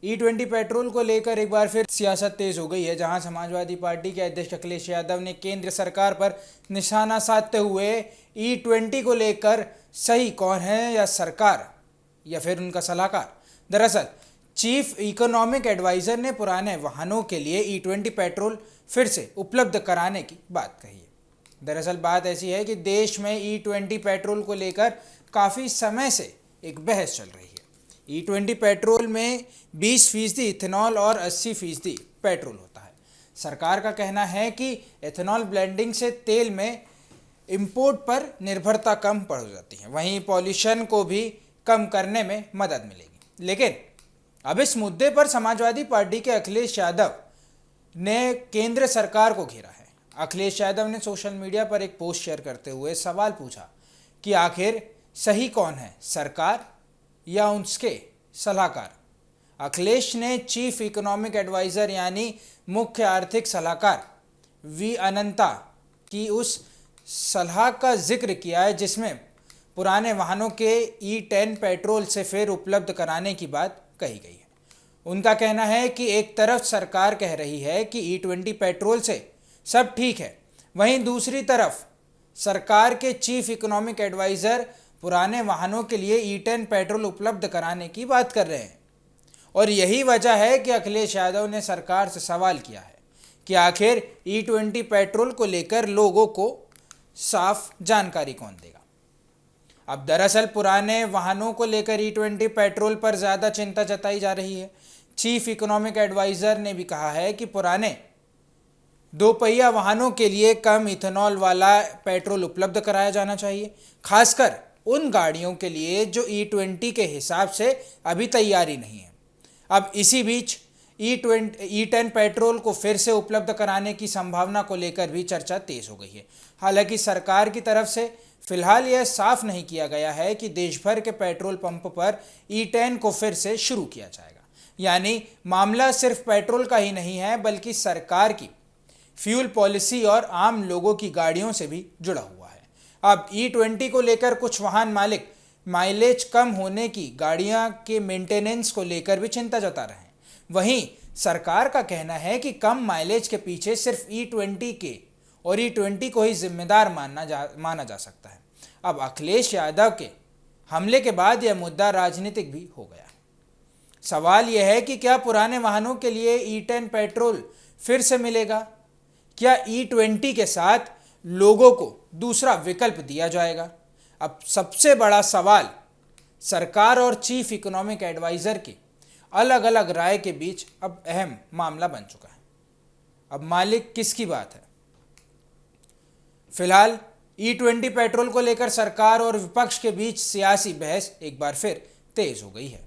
E20 petrol को लेकर एक बार फिर सियासत तेज हो गई है, जहां समाजवादी पार्टी के अध्यक्ष अखिलेश यादव ने केंद्र सरकार पर निशाना साधते हुए E20 को लेकर सही कौन है, या सरकार या फिर उनका सलाहकार। दरअसल चीफ इकोनॉमिक एडवाइजर ने पुराने वाहनों के लिए E20 पेट्रोल फिर से उपलब्ध कराने की बात कही है। दरअसल बात ऐसी है कि देश में E20 पेट्रोल को लेकर काफ़ी समय से एक बहस चल रही है। E20 पेट्रोल में 20% इथेनॉल और 80% पेट्रोल होता है। सरकार का कहना है कि इथेनॉल ब्लेंडिंग से तेल में इंपोर्ट पर निर्भरता कम पड़ जाती है, वहीं पॉल्यूशन को भी कम करने में मदद मिलेगी। लेकिन अब इस मुद्दे पर समाजवादी पार्टी के अखिलेश यादव ने केंद्र सरकार को घेरा है। अखिलेश यादव ने सोशल मीडिया पर एक पोस्ट शेयर करते हुए सवाल पूछा कि आखिर सही कौन है, सरकार या उसके सलाहकार। अखिलेश ने चीफ इकोनॉमिक एडवाइजर यानी मुख्य आर्थिक सलाहकार वी अनंता की उस सलाह का जिक्र किया है जिसमें पुराने वाहनों के E10 पेट्रोल से फिर उपलब्ध कराने की बात कही गई है। उनका कहना है कि एक तरफ सरकार कह रही है कि E20 पेट्रोल से सब ठीक है, वहीं दूसरी तरफ सरकार के चीफ इकोनॉमिक एडवाइजर पुराने वाहनों के लिए E10 पेट्रोल उपलब्ध कराने की बात कर रहे हैं। और यही वजह है कि अखिलेश यादव ने सरकार से सवाल किया है कि आखिर E20 पेट्रोल को लेकर लोगों को साफ जानकारी कौन देगा। अब दरअसल पुराने वाहनों को लेकर E20 पेट्रोल पर ज़्यादा चिंता जताई जा रही है। चीफ इकोनॉमिक एडवाइजर ने भी कहा है कि पुराने दोपहिया वाहनों के लिए कम इथेनॉल वाला पेट्रोल उपलब्ध कराया जाना चाहिए, खासकर उन गाड़ियों के लिए जो E20 के हिसाब से अभी तैयारी नहीं है। अब इसी बीच E10 पेट्रोल को फिर से उपलब्ध कराने की संभावना को लेकर भी चर्चा तेज हो गई है। हालांकि सरकार की तरफ से फिलहाल यह साफ नहीं किया गया है कि देश भर के पेट्रोल पंप पर E10 को फिर से शुरू किया जाएगा। यानी मामला सिर्फ पेट्रोल का ही नहीं है, बल्कि सरकार की फ्यूल पॉलिसी और आम लोगों की गाड़ियों से भी जुड़ा हुआ है। अब E20 को लेकर कुछ वाहन मालिक माइलेज कम होने की, गाड़ियां के मेंटेनेंस को लेकर भी चिंता जता रहे हैं। वहीं सरकार का कहना है कि कम माइलेज के पीछे सिर्फ E20 के और E20 को ही जिम्मेदार माना जा सकता है। अब अखिलेश यादव के हमले के बाद यह मुद्दा राजनीतिक भी हो गया। सवाल यह है कि क्या पुराने वाहनों के लिए E10 पेट्रोल फिर से मिलेगा? क्या E20 के साथ लोगों को दूसरा विकल्प दिया जाएगा? अब सबसे बड़ा सवाल सरकार और चीफ इकोनॉमिक एडवाइजर की अलग अलग राय के बीच अब अहम मामला बन चुका है। अब मालिक किसकी बात है? फिलहाल E20 पेट्रोल को लेकर सरकार और विपक्ष के बीच सियासी बहस एक बार फिर तेज हो गई है।